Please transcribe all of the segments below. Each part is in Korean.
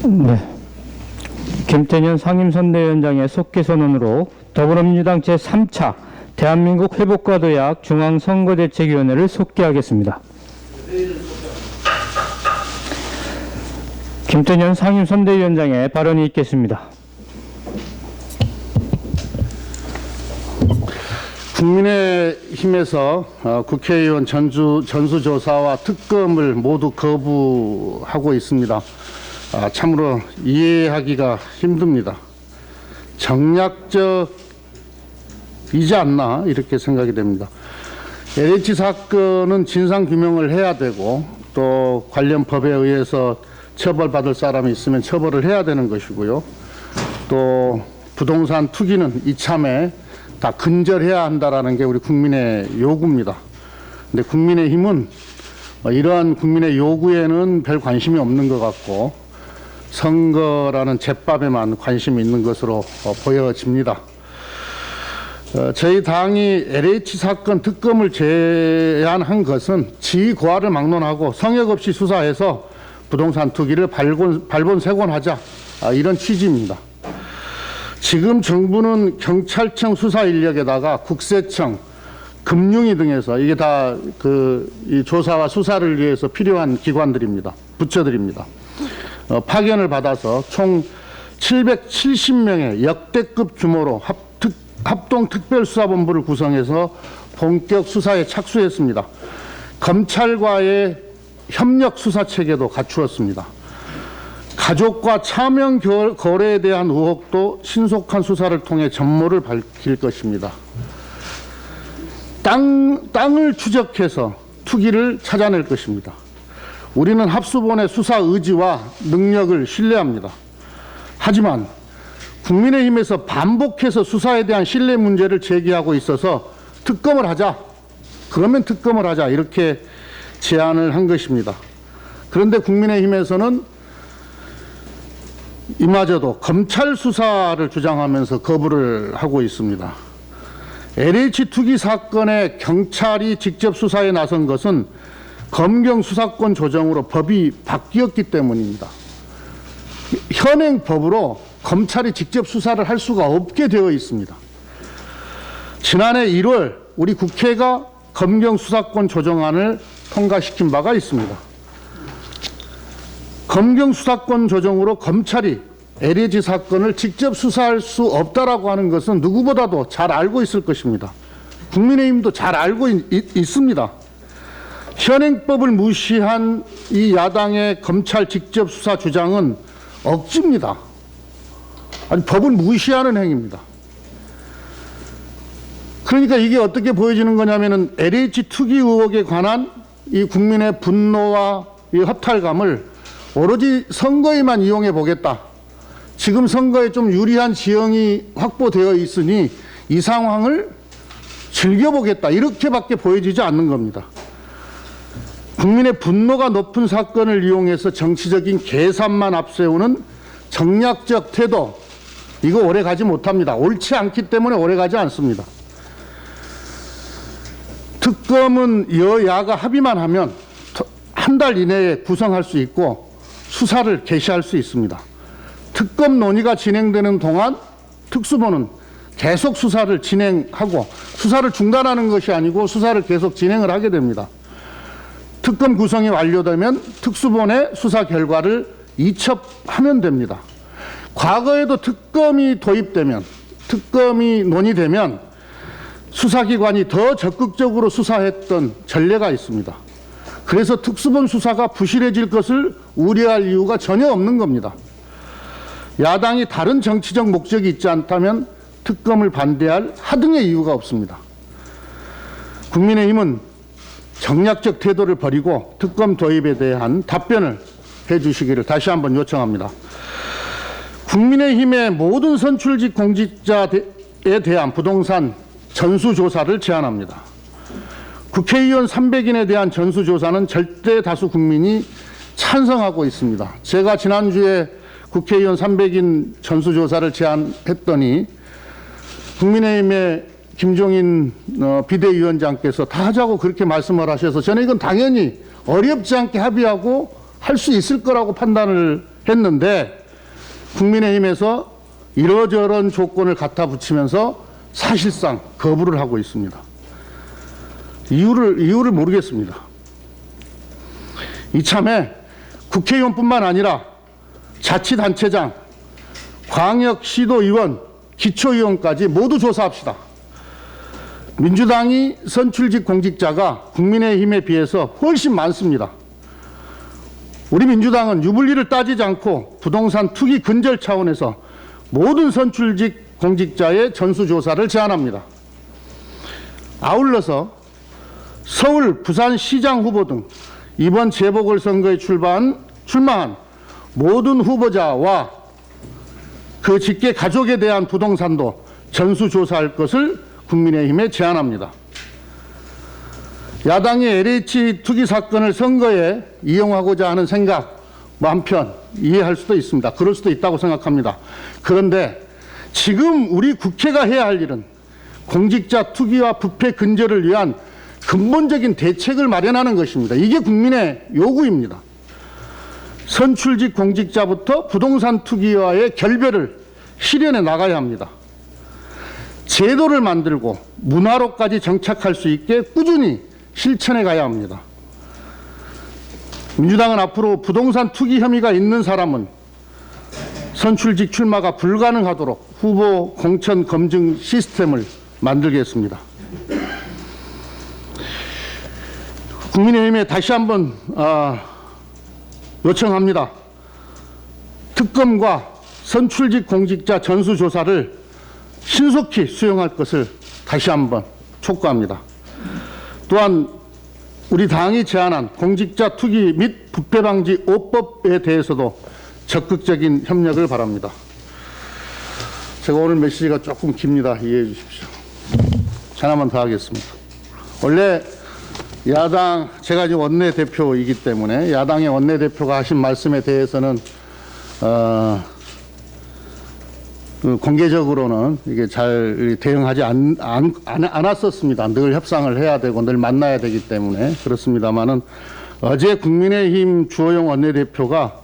네. 김태년 상임선대위원장의 속기 선언으로 더불어민주당 제3차 대한민국 회복과 도약 중앙선거대책위원회를 속기하겠습니다. 김태년 상임선대위원장의 발언이 있겠습니다. 국민의힘에서 국회의원 전수조사와 특검을 모두 거부하고 있습니다. 참으로 이해하기가 힘듭니다. 정략적이지 않나 이렇게 생각이 됩니다. LH 사건은 진상규명을 해야 되고 또 관련 법에 의해서 처벌받을 사람이 있으면 처벌을 해야 되는 것이고요. 또 부동산 투기는 이참에 다 근절해야 한다라는 게 우리 국민의 요구입니다. 근데 국민의힘은 이러한 국민의 요구에는 별 관심이 없는 것 같고 선거라는 잿밥에만 관심이 있는 것으로 보여집니다. 저희 당이 LH 사건 특검을 제안한 것은 지위 고하를 막론하고 성역 없이 수사해서 부동산 투기를 발본색원하자 이런 취지입니다. 지금 정부는 경찰청 수사 인력에다가 국세청, 금융위 등에서 이게 다 이 조사와 수사를 위해서 필요한 기관들입니다. 부처들입니다. 파견을 받아서 총 770명의 역대급 규모로 합동특별수사본부를 구성해서 본격 수사에 착수했습니다. 검찰과의 협력 수사 체계도 갖추었습니다. 가족과 차명 거래에 대한 의혹도 신속한 수사를 통해 전모를 밝힐 것입니다. 땅을 추적해서 투기를 찾아낼 것입니다. 우리는 합수본의 수사 의지와 능력을 신뢰합니다. 하지만 국민의힘에서 반복해서 수사에 대한 신뢰 문제를 제기하고 있어서 특검을 하자, 그러면 특검을 하자 이렇게 제안을 한 것입니다. 그런데 국민의힘에서는 이마저도 검찰 수사를 주장하면서 거부를 하고 있습니다. LH 투기 사건에 경찰이 직접 수사에 나선 것은 검경 수사권 조정으로 법이 바뀌었기 때문입니다. 현행 법으로 검찰이 직접 수사를 할 수가 없게 되어 있습니다. 지난해 1월 우리 국회가 검경 수사권 조정안을 통과시킨 바가 있습니다. 검경 수사권 조정으로 검찰이 LH 사건을 직접 수사할 수 없다라고 하는 것은 누구보다도 잘 알고 있을 것입니다. 국민의힘도 잘 알고 있습니다. 현행법을 무시한 이 야당의 검찰 직접 수사 주장은 억지입니다. 아니, 법을 무시하는 행위입니다. 그러니까 이게 어떻게 보여지는 거냐면은 LH 투기 의혹에 관한 이 국민의 분노와 이 허탈감을 오로지 선거에만 이용해 보겠다. 지금 선거에 좀 유리한 지형이 확보되어 있으니 이 상황을 즐겨보겠다. 이렇게밖에 보여지지 않는 겁니다. 국민의 분노가 높은 사건을 이용해서 정치적인 계산만 앞세우는 정략적 태도, 이거 오래 가지 못합니다. 옳지 않기 때문에 오래 가지 않습니다. 특검은 여야가 합의만 하면 한 달 이내에 구성할 수 있고 수사를 개시할 수 있습니다. 특검 논의가 진행되는 동안 특수본은 계속 수사를 진행하고 수사를 중단하는 것이 아니고 수사를 계속 진행을 하게 됩니다. 특검 구성이 완료되면 특수본의 수사 결과를 이첩하면 됩니다. 과거에도 특검이 도입되면, 특검이 논의되면 수사기관이 더 적극적으로 수사했던 전례가 있습니다. 그래서 특수본 수사가 부실해질 것을 우려할 이유가 전혀 없는 겁니다. 야당이 다른 정치적 목적이 있지 않다면 특검을 반대할 하등의 이유가 없습니다. 국민의힘은 정략적 태도를 버리고 특검 도입에 대한 답변을 해 주시기를 다시 한번 요청합니다. 국민의힘의 모든 선출직 공직자에 대한 부동산 전수조사를 제안합니다. 국회의원 300인에 대한 전수조사는 절대 다수 국민이 찬성하고 있습니다. 제가 지난주에 국회의원 300인 전수조사를 제안했더니 국민의힘의 김종인 비대위원장께서 다 하자고 그렇게 말씀을 하셔서 저는 이건 당연히 어렵지 않게 합의하고 할 수 있을 거라고 판단을 했는데 국민의힘에서 이러저런 조건을 갖다 붙이면서 사실상 거부를 하고 있습니다. 이유를 모르겠습니다. 이참에 국회의원뿐만 아니라 자치단체장, 광역시도의원, 기초의원까지 모두 조사합시다. 민주당이 선출직 공직자가 국민의힘에 비해서 훨씬 많습니다. 우리 민주당은 유불리를 따지지 않고 부동산 투기 근절 차원에서 모든 선출직 공직자의 전수조사를 제안합니다. 아울러서 서울, 부산시장 후보 등 이번 재보궐선거에 출마한 모든 후보자와 그 직계 가족에 대한 부동산도 전수조사할 것을 국민의힘에 제안합니다. 야당이 LH 투기 사건을 선거에 이용하고자 하는 생각, 한편 이해할 수도 있습니다. 그럴 수도 있다고 생각합니다. 그런데 지금 우리 국회가 해야 할 일은 공직자 투기와 부패 근절을 위한 근본적인 대책을 마련하는 것입니다. 이게 국민의 요구입니다. 선출직 공직자부터 부동산 투기와의 결별을 실현해 나가야 합니다. 제도를 만들고 문화로까지 정착할 수 있게 꾸준히 실천해 가야 합니다. 민주당은 앞으로 부동산 투기 혐의가 있는 사람은 선출직 출마가 불가능하도록 후보 공천 검증 시스템을 만들겠습니다. 국민의힘에 다시 한번 요청합니다. 특검과 선출직 공직자 전수조사를 신속히 수용할 것을 다시 한번 촉구합니다. 또한 우리 당이 제안한 공직자 투기 및 부패 방지 5법에 대해서도 적극적인 협력을 바랍니다. 제가 오늘 메시지가 조금 깁니다. 이해해 주십시오. 하나만 더 하겠습니다. 원래 야당, 제가 이제 원내대표이기 때문에 야당의 원내대표가 하신 말씀에 대해서는 공개적으로는 이게 잘 대응하지 않았었습니다. 늘 협상을 해야 되고 늘 만나야 되기 때문에 그렇습니다만은 어제 국민의힘 주호영 원내대표가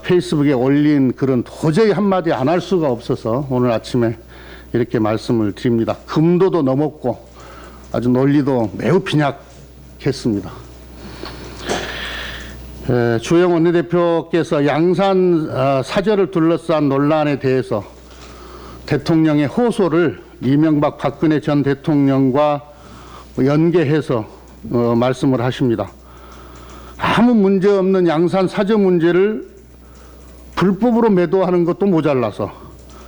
페이스북에 올린 글은 도저히 한마디 안 할 수가 없어서 오늘 아침에 이렇게 말씀을 드립니다. 금도도 넘었고 아주 논리도 매우 빈약했습니다. 주호영 원내대표께서 양산 사저를 둘러싼 논란에 대해서 대통령의 호소를 이명박 박근혜 전 대통령과 연계해서 말씀을 하십니다. 아무 문제 없는 양산 사저 문제를 불법으로 매도하는 것도 모자라서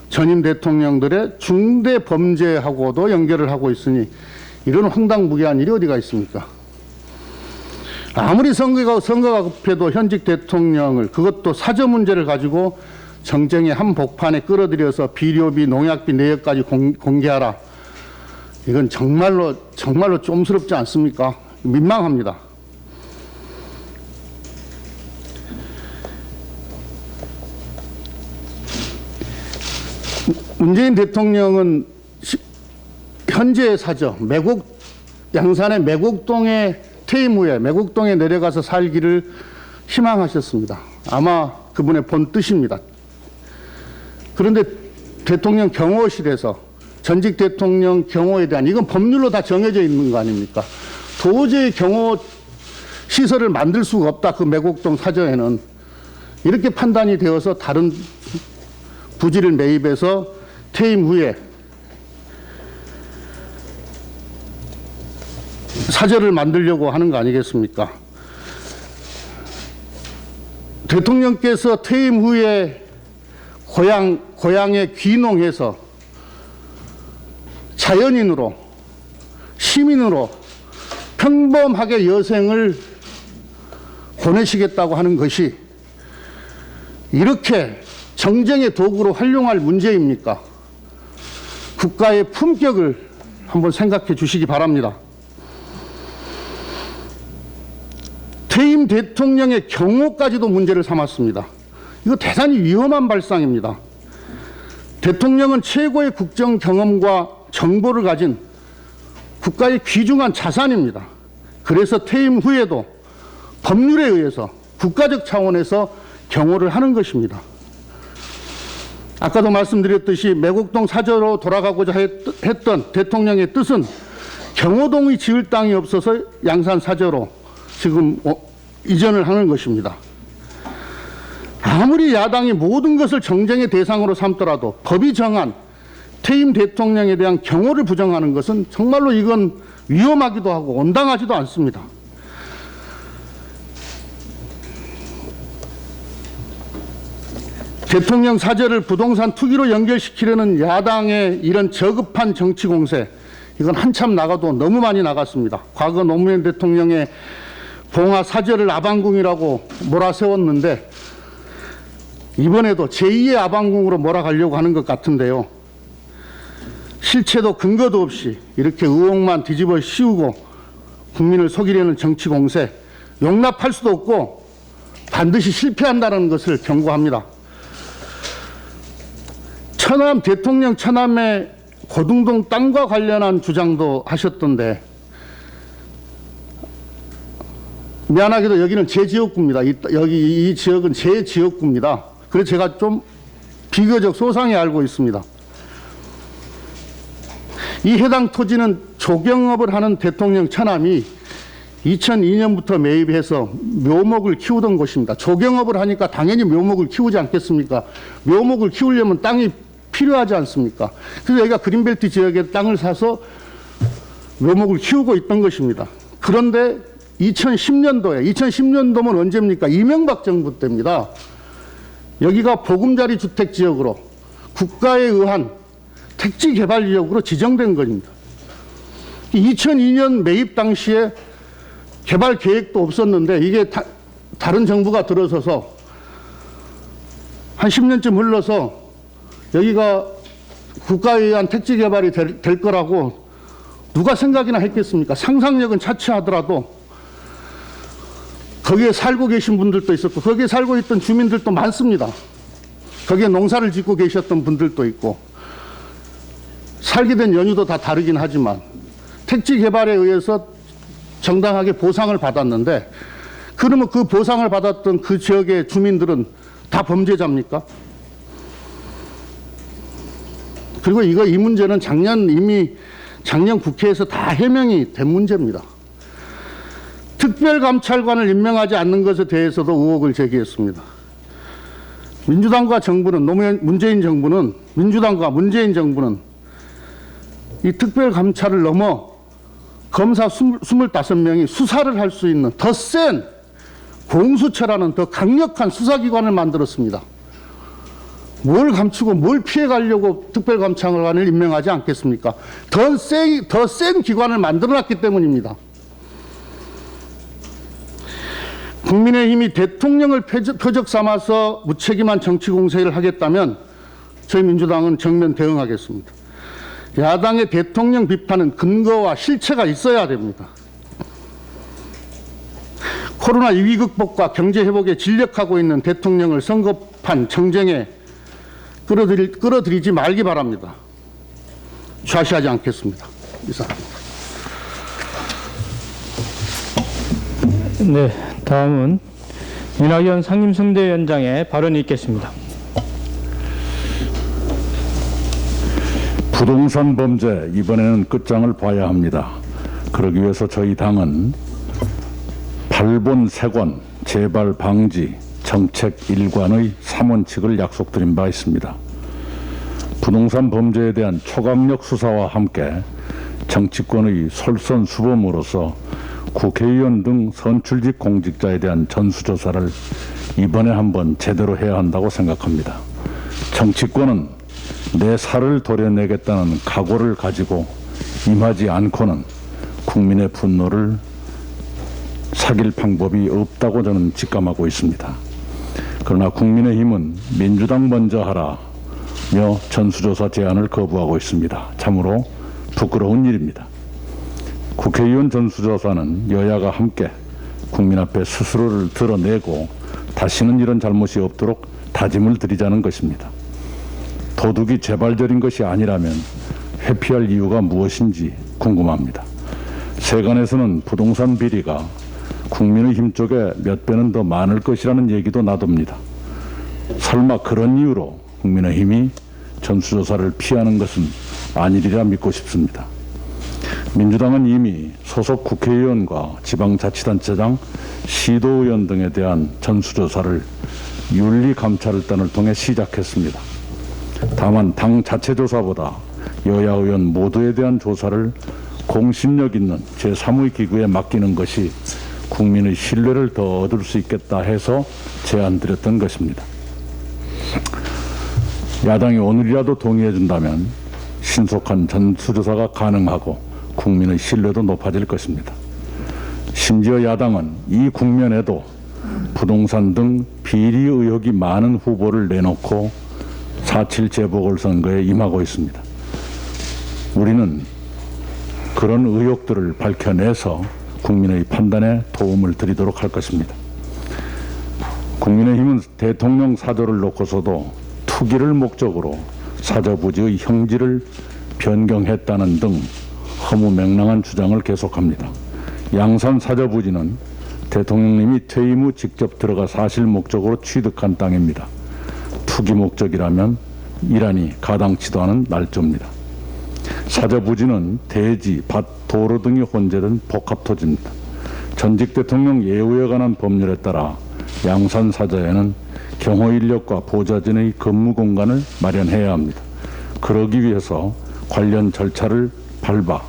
전임 대통령들의 중대 범죄하고도 연결을 하고 있으니 이런 황당무계한 일이 어디가 있습니까? 아무리 선거가 급해도 현직 대통령을 그것도 사저 문제를 가지고 정쟁의 한복판에 끌어들여서 비료비, 농약비 내역까지 공개하라. 이건 정말로 좀스럽지 않습니까? 민망합니다. 문재인 대통령은 현재의 사저, 양산의 매곡동에 퇴임 후에 매곡동에 내려가서 살기를 희망하셨습니다. 아마 그분의 본 뜻입니다. 그런데 대통령 경호실에서 전직 대통령 경호에 대한 이건 법률로 다 정해져 있는 거 아닙니까? 도저히 경호 시설을 만들 수가 없다. 그 매곡동 사저에는 이렇게 판단이 되어서 다른 부지를 매입해서 퇴임 후에 사저를 만들려고 하는 거 아니겠습니까? 대통령께서 퇴임 후에 고향에 귀농해서 자연인으로 시민으로 평범하게 여생을 보내시겠다고 하는 것이 이렇게 정쟁의 도구로 활용할 문제입니까? 국가의 품격을 한번 생각해 주시기 바랍니다. 퇴임 대통령의 경호까지도 문제를 삼았습니다. 이거 대단히 위험한 발상입니다. 대통령은 최고의 국정 경험과 정보를 가진 국가의 귀중한 자산입니다. 그래서 퇴임 후에도 법률에 의해서 국가적 차원에서 경호를 하는 것입니다. 아까도 말씀드렸듯이 매곡동 사저로 돌아가고자 했던 대통령의 뜻은 경호동이 지을 땅이 없어서 양산 사저로 지금 이전을 하는 것입니다. 아무리 야당이 모든 것을 정쟁의 대상으로 삼더라도 법이 정한 퇴임 대통령에 대한 경호를 부정하는 것은 정말로 이건 위험하기도 하고 온당하지도 않습니다. 대통령 사저를 부동산 투기로 연결시키려는 야당의 이런 저급한 정치 공세, 이건 한참 나가도 너무 많이 나갔습니다. 과거 노무현 대통령의 봉화 사저를 아방궁이라고 몰아세웠는데 이번에도 제2의 아방궁으로 몰아가려고 하는 것 같은데요. 실체도 근거도 없이 이렇게 의혹만 뒤집어 씌우고 국민을 속이려는 정치 공세, 용납할 수도 없고 반드시 실패한다는 것을 경고합니다. 대통령 처남의 고등동 땅과 관련한 주장도 하셨던데, 미안하게도 여기는 제 지역구입니다. 여기 이 지역은 제 지역구입니다. 그래서 제가 좀 비교적 소상히 알고 있습니다. 이 해당 토지는 조경업을 하는 대통령 처남이 2002년부터 매입해서 묘목을 키우던 곳입니다. 조경업을 하니까 당연히 묘목을 키우지 않겠습니까? 묘목을 키우려면 땅이 필요하지 않습니까? 그래서 여기가 그린벨트 지역에 땅을 사서 묘목을 키우고 있던 것입니다. 그런데 2010년도면 언제입니까? 이명박 정부 때입니다. 여기가 보금자리 주택 지역으로 국가에 의한 택지 개발 지역으로 지정된 겁니다. 2002년 매입 당시에 개발 계획도 없었는데 이게 다른 정부가 들어서서 한 10년쯤 흘러서 여기가 국가에 의한 택지 개발이 될 거라고 누가 생각이나 했겠습니까? 상상력은 차치하더라도 거기에 살고 계신 분들도 있었고 거기에 살고 있던 주민들도 많습니다. 거기에 농사를 짓고 계셨던 분들도 있고 살게 된 연유도 다 다르긴 하지만 택지 개발에 의해서 정당하게 보상을 받았는데, 그러면 그 보상을 받았던 그 지역의 주민들은 다 범죄자입니까? 그리고 이 문제는 이미 작년 국회에서 다 해명이 된 문제입니다. 특별감찰관을 임명하지 않는 것에 대해서도 의혹을 제기했습니다. 민주당과 문재인 정부는 이 특별감찰을 넘어 검사 25명이 수사를 할 수 있는 더 센 공수처라는 더 강력한 수사기관을 만들었습니다. 뭘 감추고 뭘 피해가려고 특별감찰관을 임명하지 않겠습니까? 더 센 기관을 만들어놨기 때문입니다. 국민의힘이 대통령을 표적 삼아서 무책임한 정치 공세를 하겠다면 저희 민주당은 정면 대응하겠습니다. 야당의 대통령 비판은 근거와 실체가 있어야 됩니다. 코로나 위기 극복과 경제 회복에 진력하고 있는 대통령을 선거판 정쟁에 끌어들이지 말기 바랍니다. 좌시하지 않겠습니다. 이상입니다. 네, 다음은 이낙연 상임선대위원장의 발언이 있겠습니다. 부동산 범죄, 이번에는 끝장을 봐야 합니다. 그러기 위해서 저희 당은 발본색원, 재발 방지, 정책 일관의 3원칙을 약속드린 바 있습니다. 부동산 범죄에 대한 초강력 수사와 함께 정치권의 솔선수범으로서 국회의원 등 선출직 공직자에 대한 전수조사를 이번에 한번 제대로 해야 한다고 생각합니다. 정치권은 내 살을 도려내겠다는 각오를 가지고 임하지 않고는 국민의 분노를 사귈 방법이 없다고 저는 직감하고 있습니다. 그러나 국민의힘은 민주당 먼저 하라며 전수조사 제안을 거부하고 있습니다. 참으로 부끄러운 일입니다. 국회의원 전수조사는 여야가 함께 국민 앞에 스스로를 드러내고 다시는 이런 잘못이 없도록 다짐을 드리자는 것입니다. 도둑이 재발절인 것이 아니라면 회피할 이유가 무엇인지 궁금합니다. 세간에서는 부동산 비리가 국민의힘 쪽에 몇 배는 더 많을 것이라는 얘기도 나돕니다. 설마 그런 이유로 국민의힘이 전수조사를 피하는 것은 아니리라 믿고 싶습니다. 민주당은 이미 소속 국회의원과 지방자치단체장, 시도의원 등에 대한 전수조사를 윤리감찰단을 통해 시작했습니다. 다만 당 자체 조사보다 여야 의원 모두에 대한 조사를 공신력 있는 제3의 기구에 맡기는 것이 국민의 신뢰를 더 얻을 수 있겠다 해서 제안드렸던 것입니다. 야당이 오늘이라도 동의해 준다면 신속한 전수조사가 가능하고 국민의 신뢰도 높아질 것입니다. 심지어 야당은 이 국면에도 부동산 등 비리 의혹이 많은 후보를 내놓고 4.7 재보궐선거에 임하고 있습니다. 우리는 그런 의혹들을 밝혀내서 국민의 판단에 도움을 드리도록 할 것입니다. 국민의힘은 대통령 사저를 놓고서도 투기를 목적으로 사저부지의 형질을 변경했다는 등 허무맹랑한 주장을 계속합니다. 양산 사저부지는 대통령님이 퇴임 후 직접 들어가 사실 목적으로 취득한 땅입니다. 투기 목적이라면 이란이 가당치도 않은 날조입니다. 사저부지는 대지, 밭, 도로 등이 혼재된 복합토지입니다. 전직 대통령 예우에 관한 법률에 따라 양산 사저에는 경호 인력과 보좌진의 근무 공간을 마련해야 합니다. 그러기 위해서 관련 절차를 밟아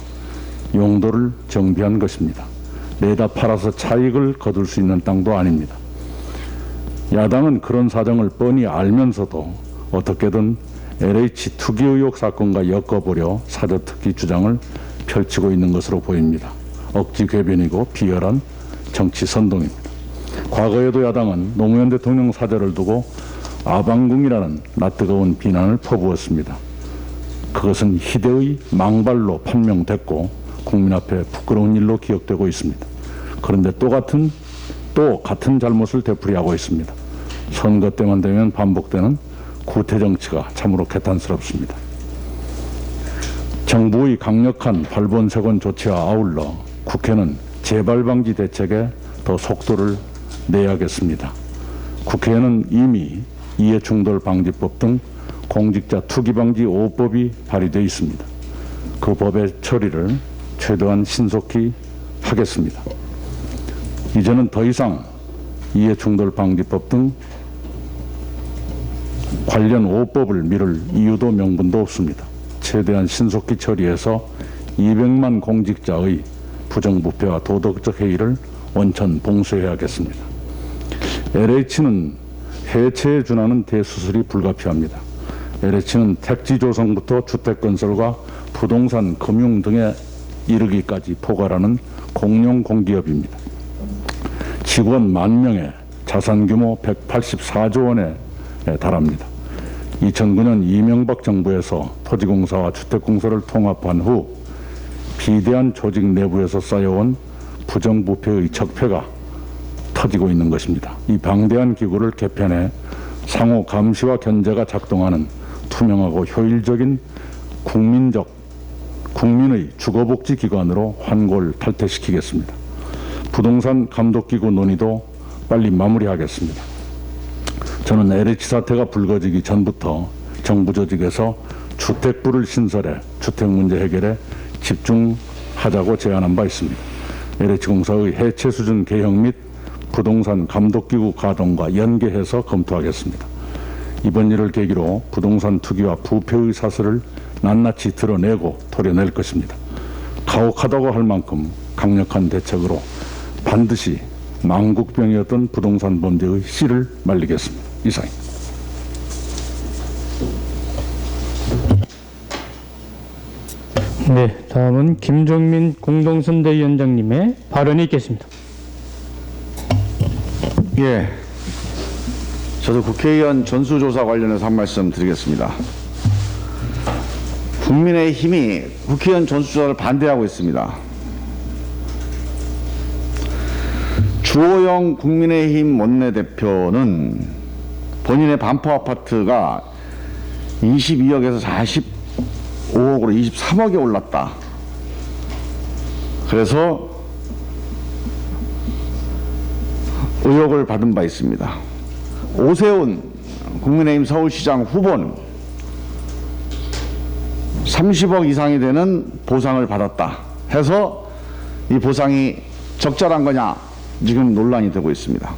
용도를 정비한 것입니다. 내다 팔아서 차익을 거둘 수 있는 땅도 아닙니다. 야당은 그런 사정을 뻔히 알면서도 어떻게든 LH 투기 의혹 사건과 엮어보려 사저특기 주장을 펼치고 있는 것으로 보입니다. 억지 궤변이고 비열한 정치 선동입니다. 과거에도 야당은 노무현 대통령 사저를 두고 아방궁이라는 낯뜨거운 비난을 퍼부었습니다. 그것은 희대의 망발로 판명됐고 국민 앞에 부끄러운 일로 기억되고 있습니다. 그런데 또 같은 잘못을 되풀이하고 있습니다. 선거 때만 되면 반복되는 구태 정치가 참으로 개탄스럽습니다. 정부의 강력한 발본색원 조치와 아울러 국회는 재발 방지 대책에 더 속도를 내야겠습니다. 국회에는 이미 이해충돌방지법 등 공직자 투기방지 5법이 발의되어 있습니다. 그 법의 처리를 최대한 신속히 하겠습니다. 이제는 더 이상 이해충돌방지법 등 관련 5법을 미룰 이유도 명분도 없습니다. 최대한 신속히 처리해서 200만 공직자의 부정부패와 도덕적 해이를 원천 봉쇄해야겠습니다. LH는 해체에 준하는 대수술이 불가피합니다. LH는 택지 조성부터 주택 건설과 부동산, 금융 등에 이르기까지 포괄하는 공룡 공기업입니다. 직원 10,000명에 자산 규모 184조 원에 달합니다. 2009년 이명박 정부에서 토지공사와 주택공사를 통합한 후 비대한 조직 내부에서 쌓여온 부정부패의 척폐가 터지고 있는 것입니다. 이 방대한 기구를 개편해 상호 감시와 견제가 작동하는 투명하고 효율적인 국민의 주거복지 기관으로 환골 탈퇴시키겠습니다. 부동산 감독기구 논의도 빨리 마무리하겠습니다. 저는 LH 사태가 불거지기 전부터 정부 조직에서 주택부를 신설해 주택 문제 해결에 집중하자고 제안한 바 있습니다. LH공사의 해체 수준 개혁 및 부동산 감독기구 가동과 연계해서 검토하겠습니다. 이번 일을 계기로 부동산 투기와 부패의 사슬을 낱낱이 드러내고 토려낼 것입니다. 가혹하다고 할 만큼 강력한 대책으로 반드시 망국병이었던 부동산 범죄의 씨를 말리겠습니다. 이상입니다. 네, 다음은 김종민 공동선대위원장님의 발언이 있겠습니다. 예, 저도 국회의원 전수조사 관련해서 한 말씀 드리겠습니다. 국민의힘이 국회의원 전수조사를 반대하고 있습니다. 주호영 국민의힘 원내대표는 본인의 반포 아파트가 22억에서 45억으로 23억에 올랐다. 그래서 의혹을 받은 바 있습니다. 오세훈 국민의힘 서울시장 후보는 30억 이상이 되는 보상을 받았다 해서 이 보상이 적절한 거냐 지금 논란이 되고 있습니다.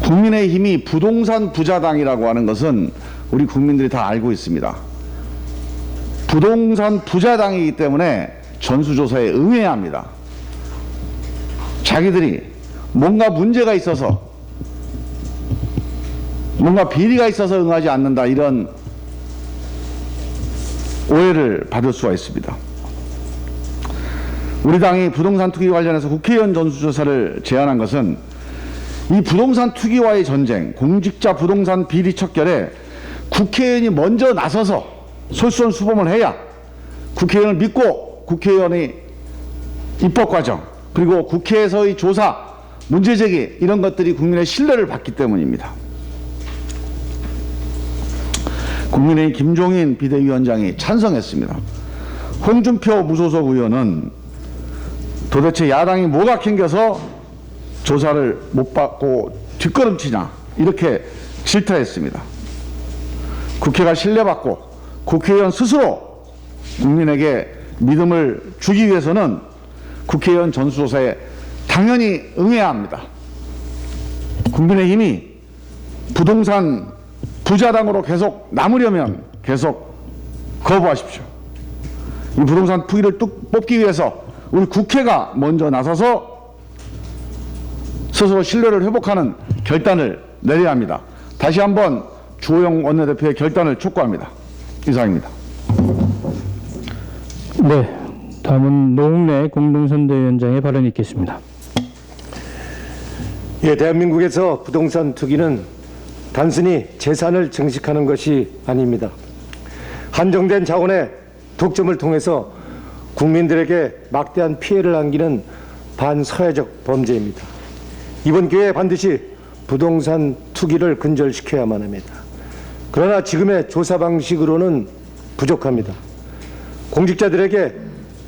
국민의힘이 부동산 부자당이라고 하는 것은 우리 국민들이 다 알고 있습니다. 부동산 부자당이기 때문에 전수조사에 응해야 합니다. 자기들이 뭔가 문제가 있어서, 뭔가 비리가 있어서 응하지 않는다, 이런 오해를 받을 수가 있습니다. 우리 당이 부동산 투기 관련해서 국회의원 전수조사를 제안한 것은 이 부동산 투기와의 전쟁, 공직자 부동산 비리 척결에 국회의원이 먼저 나서서 솔선수범을 해야 국회의원을 믿고 국회의원의 입법과정, 그리고 국회에서의 조사, 문제제기, 이런 것들이 국민의 신뢰를 받기 때문입니다. 국민의힘 김종인 비대위원장이 찬성했습니다. 홍준표 무소속 의원은 도대체 야당이 뭐가 캥겨서 조사를 못 받고 뒷걸음치냐, 이렇게 질타했습니다. 국회가 신뢰받고 국회의원 스스로 국민에게 믿음을 주기 위해서는 국회의원 전수조사에 당연히 응해야 합니다. 국민의힘이 부동산 부자당으로 계속 남으려면 계속 거부하십시오. 이 부동산 투기를 뚝 뽑기 위해서 우리 국회가 먼저 나서서 스스로 신뢰를 회복하는 결단을 내려야 합니다. 다시 한번 주호영 원내대표의 결단을 촉구합니다. 이상입니다. 네, 다음은 노웅래 공동선대위원장의 발언이 있겠습니다. 예, 대한민국에서 부동산 투기는 단순히 재산을 증식하는 것이 아닙니다. 한정된 자원의 독점을 통해서 국민들에게 막대한 피해를 안기는 반사회적 범죄입니다. 이번 기회에 반드시 부동산 투기를 근절시켜야만 합니다. 그러나 지금의 조사 방식으로는 부족합니다. 공직자들에게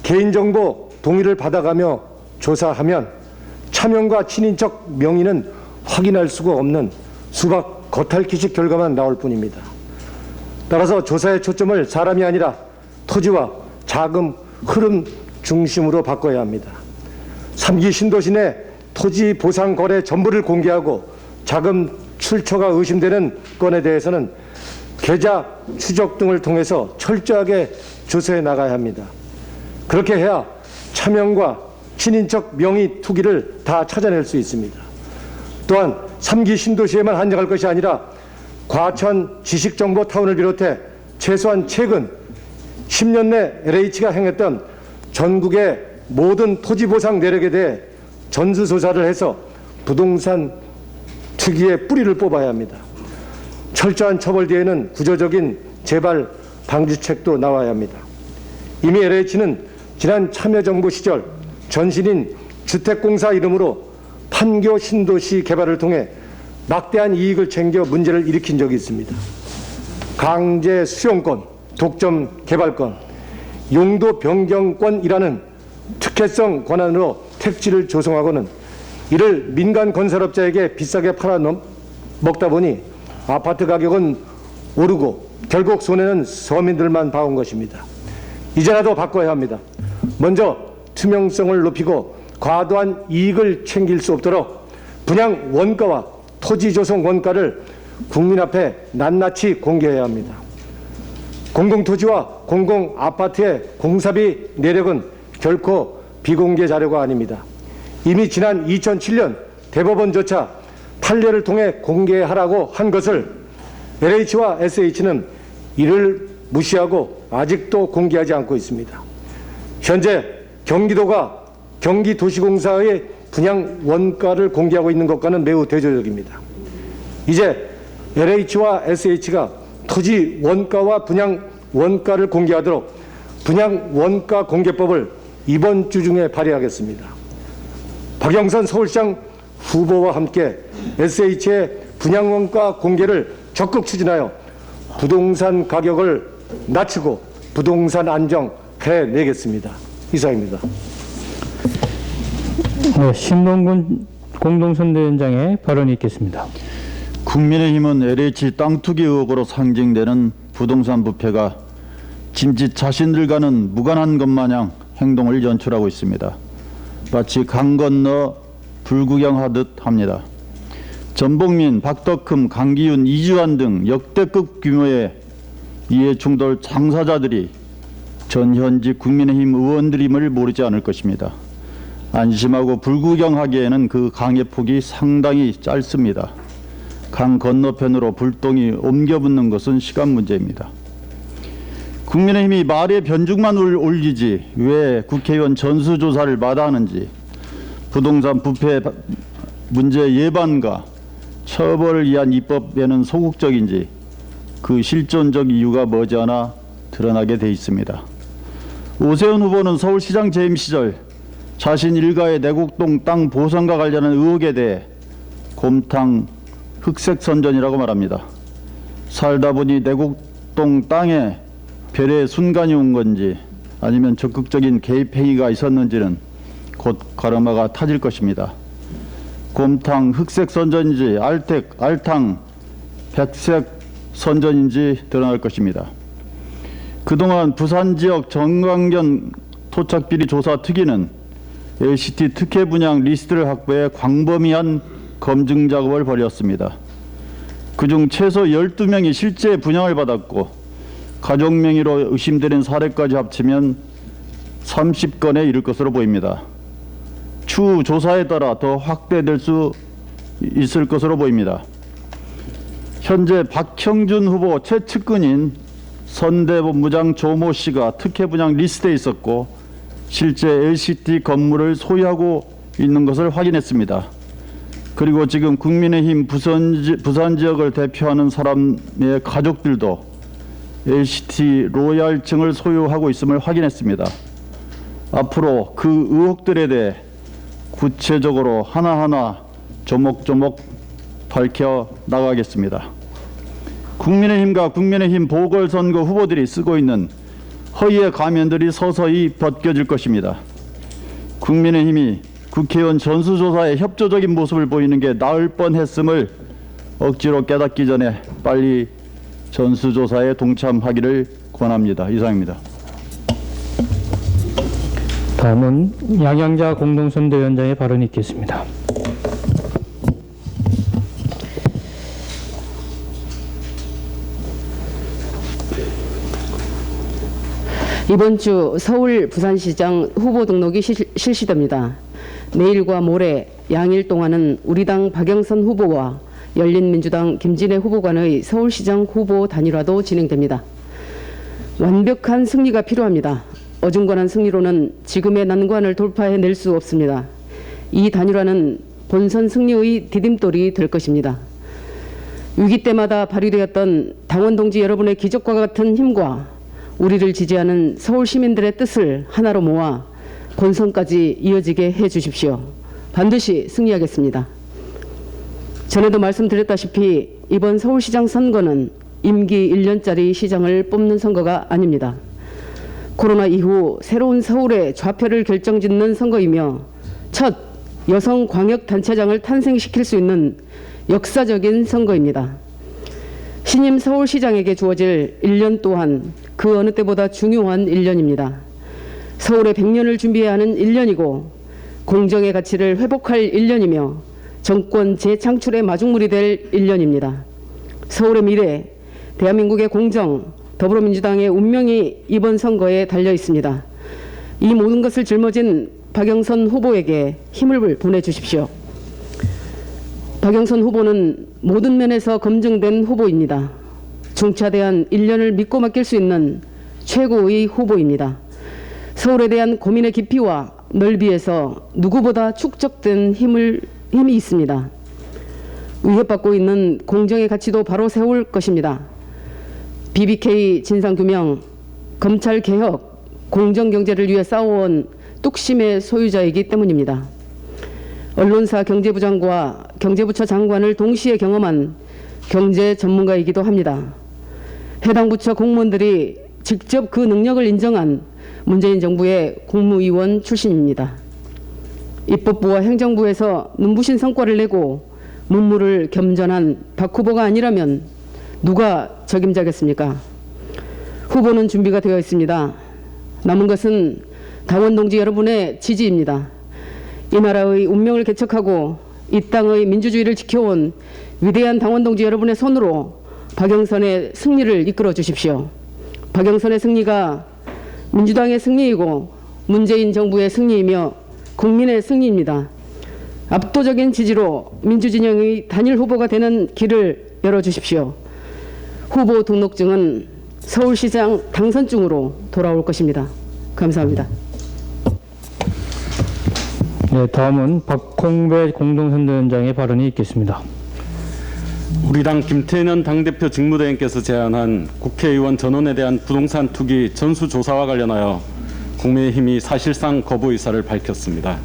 개인정보 동의를 받아가며 조사하면 차명과 친인척 명의는 확인할 수가 없는 수박 겉핥기식 결과만 나올 뿐입니다. 따라서 조사의 초점을 사람이 아니라 토지와 자금 흐름 중심으로 바꿔야 합니다. 3기 신도시 내 토지 보상 거래 전부를 공개하고 자금 출처가 의심되는 건에 대해서는 계좌 추적 등을 통해서 철저하게 조사해 나가야 합니다. 그렇게 해야 차명과 친인척 명의 투기를 다 찾아낼 수 있습니다. 또한 3기 신도시에만 한정할 것이 아니라 과천 지식정보타운을 비롯해 최소한 최근 10년 내 LH가 행했던 전국의 모든 토지 보상 내역에 대해 전수조사를 해서 부동산 투기의 뿌리를 뽑아야 합니다. 철저한 처벌 뒤에는 구조적인 재발 방지책도 나와야 합니다. 이미 LH는 지난 참여정부 시절 전신인 주택공사 이름으로 판교 신도시 개발을 통해 막대한 이익을 챙겨 문제를 일으킨 적이 있습니다. 강제 수용권, 독점 개발권, 용도 변경권이라는 특혜성 권한으로 택지를 조성하고는 이를 민간 건설업자에게 비싸게 팔아먹다 보니 아파트 가격은 오르고 결국 손해는 서민들만 봐온 것입니다. 이제라도 바꿔야 합니다. 먼저 투명성을 높이고 과도한 이익을 챙길 수 없도록 분양 원가와 토지 조성 원가를 국민 앞에 낱낱이 공개해야 합니다. 공공토지와 공공아파트의 공사비 내역은 결코 비공개 자료가 아닙니다. 이미 지난 2007년 대법원조차 판례를 통해 공개하라고 한 것을 LH와 SH는 이를 무시하고 아직도 공개하지 않고 있습니다. 현재 경기도가 경기도시공사의 분양 원가를 공개하고 있는 것과는 매우 대조적입니다. 이제 LH와 SH가 토지 원가와 분양 원가를 공개하도록 분양 원가 공개법을 이번 주 중에 발의하겠습니다. 박영선 서울시장 후보와 함께 SH의 분양 원가 공개를 적극 추진하여 부동산 가격을 낮추고 부동산 안정 해내겠습니다. 이상입니다. 네, 신동근 공동선대위원장의 발언이 있겠습니다. 국민의힘은 LH 땅 투기 의혹으로 상징되는 부동산 부패가 짐짓 자신들과는 무관한 것 마냥 행동을 연출하고 있습니다. 마치 강 건너 불구경하듯 합니다. 전복민, 박덕흠, 강기윤, 이주환 등 역대급 규모의 이해충돌 당사자들이 전 현직 국민의힘 의원들임을 모르지 않을 것입니다. 안심하고 불구경하기에는 그 강의 폭이 상당히 짧습니다. 강 건너편으로 불똥이 옮겨 붙는 것은 시간 문제입니다. 국민의힘이 말에 변죽만 올리지 왜 국회의원 전수조사를 마다하는지, 부동산 부패 문제 예방과 처벌을 위한 입법에는 소극적인지 그 실존적 이유가 머지않아 드러나게 돼 있습니다. 오세훈 후보는 서울시장 재임 시절 자신 일가의 내곡동 땅 보선과 관련한 의혹에 대해 곰탕 흑색 선전이라고 말합니다. 살다 보니 내곡동 땅에 별의 순간이 온 건지 아니면 적극적인 개입 행위가 있었는지는 곧 가르마가 타질 것입니다. 곰탕 흑색 선전인지 알탕 백색 선전인지 드러날 것입니다. 그동안 부산 지역 정광견 토착비리 조사 특위는 LCT 특혜 분양 리스트를 확보해 광범위한 검증 작업을 벌였습니다. 그중 최소 12명이 실제 분양을 받았고 가족 명의로 의심되는 사례까지 합치면 30건에 이를 것으로 보입니다. 추후 조사에 따라 더 확대될 수 있을 것으로 보입니다. 현재 박형준 후보 최측근인 선대본부장 조모 씨가 특혜 분양 리스트에 있었고 실제 LCT 건물을 소유하고 있는 것을 확인했습니다. 그리고 지금 국민의힘 부산 지역을 대표하는 사람의 가족들도 LCT 로얄층을 소유하고 있음을 확인했습니다. 앞으로 그 의혹들에 대해 구체적으로 하나하나 조목조목 밝혀 나가겠습니다. 국민의힘과 국민의힘 보궐선거 후보들이 쓰고 있는 허위의 가면들이 서서히 벗겨질 것입니다. 국민의힘이 국회의원 전수조사에 협조적인 모습을 보이는 게 나을 뻔했음을 억지로 깨닫기 전에 빨리 전수조사에 동참하기를 권합니다. 이상입니다. 다음은 양양자 공동선대위원장의 발언이 있겠습니다. 이번 주 서울 부산시장 후보 등록이 실시됩니다. 내일과 모레 양일 동안은 우리 당 박영선 후보와 열린민주당 김진애 후보 간의 서울시장 후보 단일화도 진행됩니다. 완벽한 승리가 필요합니다. 어중간한 승리로는 지금의 난관을 돌파해낼 수 없습니다. 이 단일화는 본선 승리의 디딤돌이 될 것입니다. 위기 때마다 발휘되었던 당원 동지 여러분의 기적과 같은 힘과 우리를 지지하는 서울 시민들의 뜻을 하나로 모아 본선까지 이어지게 해주십시오. 반드시 승리하겠습니다. 전에도 말씀드렸다시피 이번 서울시장 선거는 임기 1년짜리 시장을 뽑는 선거가 아닙니다. 코로나 이후 새로운 서울의 좌표를 결정짓는 선거이며 첫 여성 광역단체장을 탄생시킬 수 있는 역사적인 선거입니다. 신임 서울시장에게 주어질 1년 또한 그 어느 때보다 중요한 1년입니다. 서울의 100년을 준비해야 하는 1년이고 공정의 가치를 회복할 1년이며 정권 재창출의 마중물이 될 1년입니다. 서울의 미래, 대한민국의 공정, 더불어민주당의 운명이 이번 선거에 달려 있습니다. 이 모든 것을 짊어진 박영선 후보에게 힘을 보내주십시오. 박영선 후보는 모든 면에서 검증된 후보입니다. 중차대한 1년을 믿고 맡길 수 있는 최고의 후보입니다. 서울에 대한 고민의 깊이와 넓이에서 누구보다 축적된 힘이 있습니다. 위협받고 있는 공정의 가치도 바로 세울 것입니다. BBK 진상규명, 검찰개혁, 공정경제를 위해 싸워온 뚝심의 소유자이기 때문입니다. 언론사 경제부장과 경제부처 장관을 동시에 경험한 경제 전문가이기도 합니다. 해당 부처 공무원들이 직접 그 능력을 인정한 문재인 정부의 국무위원 출신입니다. 입법부와 행정부에서 눈부신 성과를 내고 문무를 겸전한 박 후보가 아니라면 누가 적임자겠습니까? 후보는 준비가 되어 있습니다. 남은 것은 당원 동지 여러분의 지지입니다. 이 나라의 운명을 개척하고 이 땅의 민주주의를 지켜온 위대한 당원 동지 여러분의 손으로 박영선의 승리를 이끌어 주십시오. 박영선의 승리가 민주당의 승리이고 문재인 정부의 승리이며 국민의 승리입니다. 압도적인 지지로 민주진영의 단일 후보가 되는 길을 열어주십시오. 후보 등록증은 서울시장 당선증으로 돌아올 것입니다. 감사합니다. 네, 다음은 박홍배 공동선대위원장의 발언이 있겠습니다. 우리 당 김태년 당대표 직무대행께서 제안한 국회의원 전원에 대한 부동산 투기 전수조사와 관련하여 국민의힘이 사실상 거부 의사를 밝혔습니다.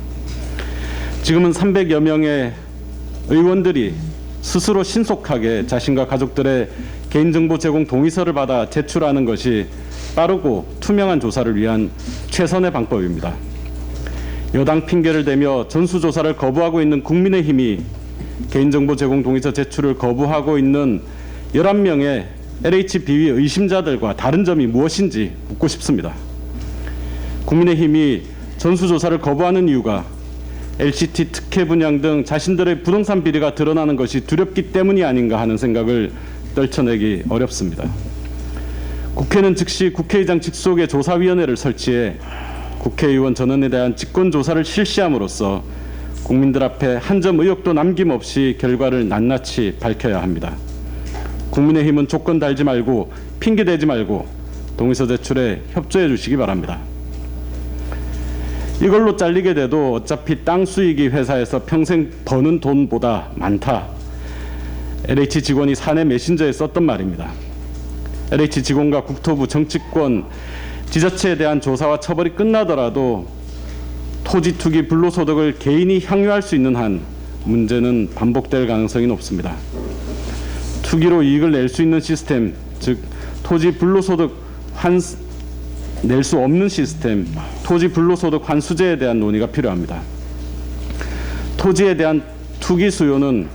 지금은 300여 명의 의원들이 스스로 신속하게 자신과 가족들의 개인정보 제공 동의서를 받아 제출하는 것이 빠르고 투명한 조사를 위한 최선의 방법입니다. 여당 핑계를 대며 전수조사를 거부하고 있는 국민의힘이 개인정보 제공 동의서 제출을 거부하고 있는 11명의 LH 비위 의심자들과 다른 점이 무엇인지 묻고 싶습니다. 국민의힘이 전수조사를 거부하는 이유가 LCT 특혜 분양 등 자신들의 부동산 비리가 드러나는 것이 두렵기 때문이 아닌가 하는 생각을 떨쳐내기 어렵습니다. 국회는 즉시 국회의장 직속의 조사위원회를 설치해 국회의원 전원에 대한 직권조사를 실시함으로써 국민들 앞에 한 점 의혹도 남김없이 결과를 낱낱이 밝혀야 합니다. 국민의힘은 조건 달지 말고 핑계대지 말고 동의서 제출에 협조해 주시기 바랍니다. 이걸로 잘리게 돼도 어차피 땅 수익이 회사에서 평생 버는 돈보다 많다. LH 직원이 사내 메신저에 썼던 말입니다. LH 직원과 국토부 정치권 지자체에 대한 조사와 처벌이 끝나더라도 토지 투기 불로소득을 개인이 향유할 수 있는 한 문제는 반복될 가능성이 높습니다. 투기로 이익을 낼 수 있는 시스템, 즉 토지 불로소득 낼 수 없는 시스템, 토지 불로소득 환수제에 대한 논의가 필요합니다. 토지에 대한 투기 수요는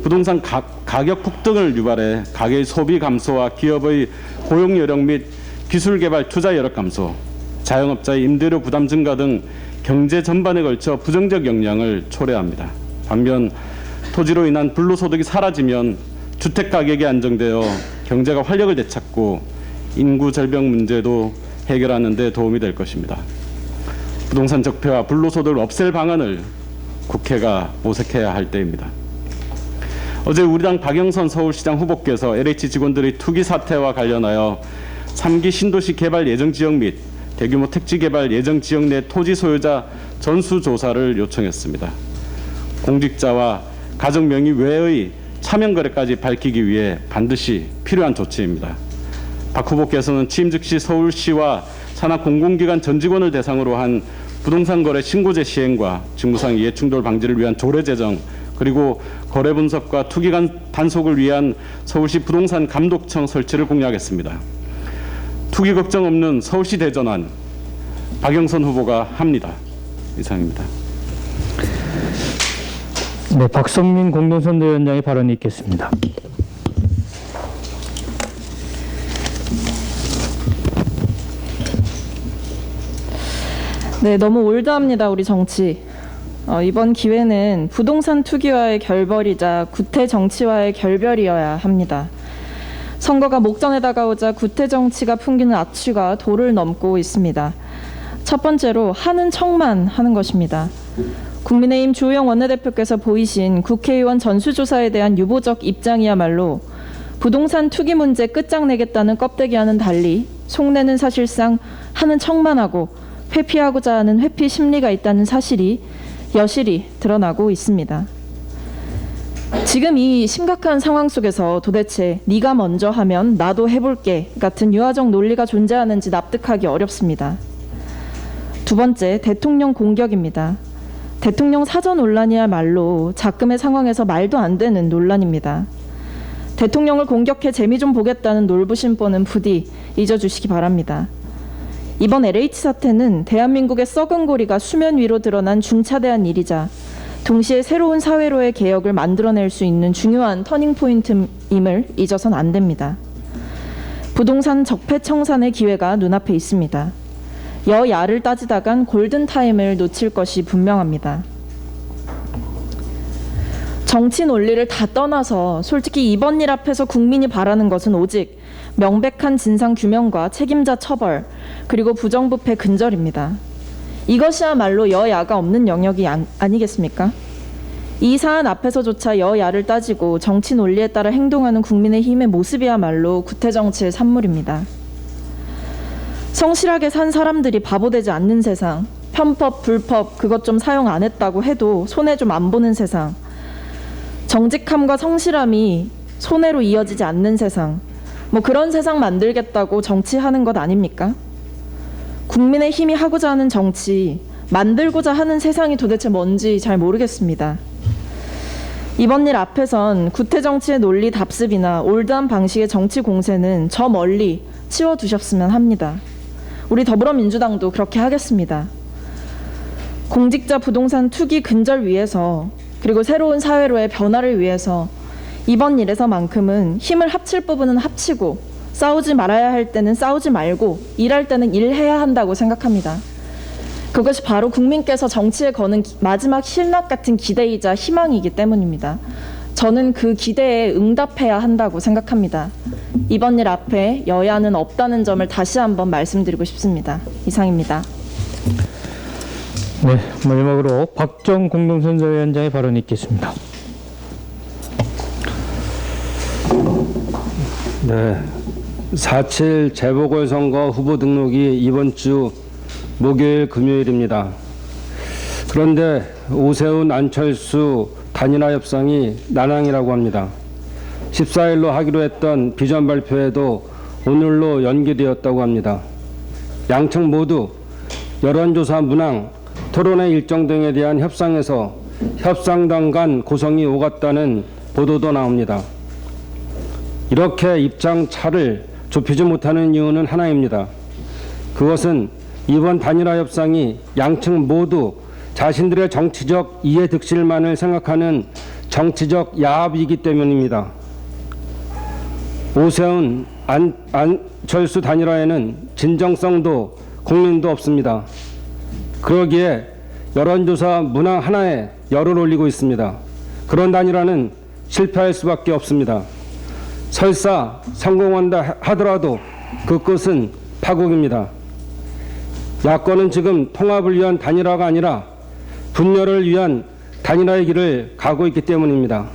부동산 가격 폭등을 유발해 가계의 소비 감소와 기업의 고용 여력 및 기술 개발 투자 여력 감소, 자영업자의 임대료 부담 증가 등 경제 전반에 걸쳐 부정적 영향을 초래합니다. 반면 토지로 인한 불로소득이 사라지면 주택 가격이 안정되어 경제가 활력을 되찾고 인구 절벽 문제도 해결하는 데 도움이 될 것입니다. 부동산 적폐와 불로소득을 없앨 방안을 국회가 모색해야 할 때입니다. 어제 우리 당 박영선 서울시장 후보께서 LH 직원들의 투기 사태와 관련하여 3기 신도시 개발 예정 지역 및 대규모 택지 개발 예정 지역 내 토지 소유자 전수조사를 요청했습니다. 공직자와 가족 명의 외의 차명 거래까지 밝히기 위해 반드시 필요한 조치입니다. 박 후보께서는 취임 즉시 서울시와 산하 공공기관 전 직원을 대상으로 한 부동산 거래 신고제 시행과 직무상 이해충돌 방지를 위한 조례 제정, 그리고 거래 분석과 투기 단속을 위한 서울시 부동산 감독청 설치를 공약했습니다. 투기 걱정 없는 서울시 대전환 박영선 후보가 합니다. 이상입니다. 네, 박성민 공동선대위원장의 발언이 있겠습니다. 네, 너무 올드합니다, 우리 정치. 이번 기회는 부동산 투기와의 결별이자 구태 정치와의 결별이어야 합니다. 선거가 목전에 다가오자 구태 정치가 풍기는 악취가 도를 넘고 있습니다. 첫 번째로 하는 척만 하는 것입니다. 국민의힘 주호영 원내대표께서 보이신 국회의원 전수조사에 대한 유보적 입장이야말로 부동산 투기 문제 끝장내겠다는 껍데기와는 달리 속내는 사실상 하는 척만 하고 회피하고자 하는 회피 심리가 있다는 사실이 여실히 드러나고 있습니다. 지금 이 심각한 상황 속에서 도대체 네가 먼저 하면 나도 해볼게 같은 유화적 논리가 존재하는지 납득하기 어렵습니다. 두 번째, 대통령 공격입니다. 대통령 사저 논란이야말로 작금의 상황에서 말도 안 되는 논란입니다. 대통령을 공격해 재미 좀 보겠다는 놀부심보는 부디 잊어주시기 바랍니다. 이번 LH 사태는 대한민국의 썩은 고리가 수면 위로 드러난 중차대한 일이자 동시에 새로운 사회로의 개혁을 만들어낼 수 있는 중요한 터닝포인트임을 잊어선 안 됩니다. 부동산 적폐 청산의 기회가 눈앞에 있습니다. 여야를 따지다간 골든타임을 놓칠 것이 분명합니다. 정치 논리를 다 떠나서 솔직히 이번 일 앞에서 국민이 바라는 것은 오직 명백한 진상 규명과 책임자 처벌, 그리고 부정부패 근절입니다. 이것이야말로 여야가 없는 영역이 아니겠습니까? 이 사안 앞에서조차 여야를 따지고 정치 논리에 따라 행동하는 국민의힘의 모습이야말로 구태정치의 산물입니다. 성실하게 산 사람들이 바보되지 않는 세상, 편법, 불법 그것 좀 사용 안 했다고 해도 손해 좀 안 보는 세상, 정직함과 성실함이 손해로 이어지지 않는 세상, 뭐 그런 세상 만들겠다고 정치하는 것 아닙니까? 국민의힘이 하고자 하는 정치, 만들고자 하는 세상이 도대체 뭔지 잘 모르겠습니다. 이번 일 앞에선 구태정치의 논리 답습이나 올드한 방식의 정치 공세는 저 멀리 치워두셨으면 합니다. 우리 더불어민주당도 그렇게 하겠습니다. 공직자 부동산 투기 근절 위해서, 그리고 새로운 사회로의 변화를 위해서 이번 일에서만큼은 힘을 합칠 부분은 합치고 싸우지 말아야 할 때는 싸우지 말고 일할 때는 일해야 한다고 생각합니다. 그것이 바로 국민께서 정치에 거는 마지막 실낙 같은 기대이자 희망이기 때문입니다. 저는 그 기대에 응답해야 한다고 생각합니다. 이번 일 앞에 여야는 없다는 점을 다시 한번 말씀드리고 싶습니다. 이상입니다. 네, 마지막으로 박정 공동선대위원장의 발언이 있겠습니다. 네, 4.7 재보궐선거 후보 등록이 이번 주 목요일 금요일입니다. 그런데 오세훈 안철수 단일화 협상이 난항이라고 합니다. 14일로 하기로 했던 비전 발표에도 오늘로 연기되었다고 합니다. 양측 모두 여론조사 문항, 토론회 일정 등에 대한 협상에서 협상단 간 고성이 오갔다는 보도도 나옵니다. 이렇게 입장 차를 좁히지 못하는 이유는 하나입니다. 그것은 이번 단일화 협상이 양측 모두 자신들의 정치적 이해득실만을 생각하는 정치적 야합이기 때문입니다. 오세훈, 안철수 단일화에는 진정성도 국민도 없습니다. 그러기에 여론조사 문항 하나에 열을 올리고 있습니다. 그런 단일화는 실패할 수밖에 없습니다. 설사 성공한다 하더라도 그 끝은 파국입니다. 야권은 지금 통합을 위한 단일화가 아니라 분열을 위한 단일화의 길을 가고 있기 때문입니다.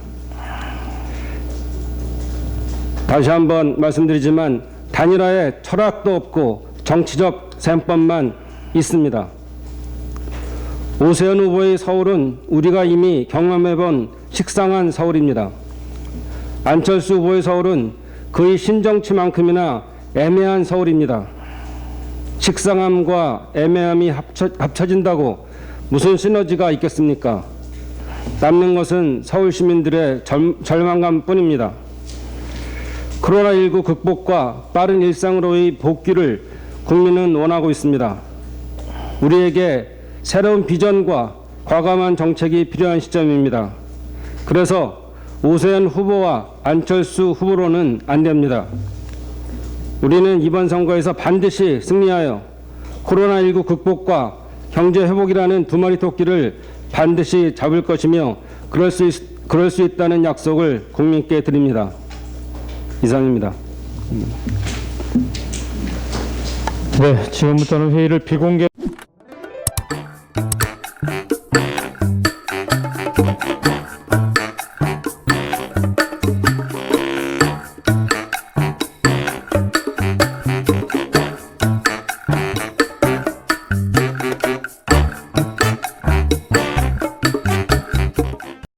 다시 한번 말씀드리지만 단일화에 철학도 없고 정치적 셈법만 있습니다. 오세훈 후보의 서울은 우리가 이미 경험해본 식상한 서울입니다. 안철수 후보의 서울은 그의 신정치만큼이나 애매한 서울입니다. 식상함과 애매함이 합쳐진다고 무슨 시너지가 있겠습니까? 남는 것은 서울 시민들의 절망감뿐입니다. 코로나19 극복과 빠른 일상으로의 복귀를 국민은 원하고 있습니다. 우리에게 새로운 비전과 과감한 정책이 필요한 시점입니다. 그래서 오세훈 후보와 안철수 후보로는 안 됩니다. 우리는 이번 선거에서 반드시 승리하여 코로나19 극복과 경제 회복이라는 두 마리 토끼를 반드시 잡을 것이며 그럴 수 있다는 약속을 국민께 드립니다. 이상입니다. 네, 지금부터는 회의를 비공개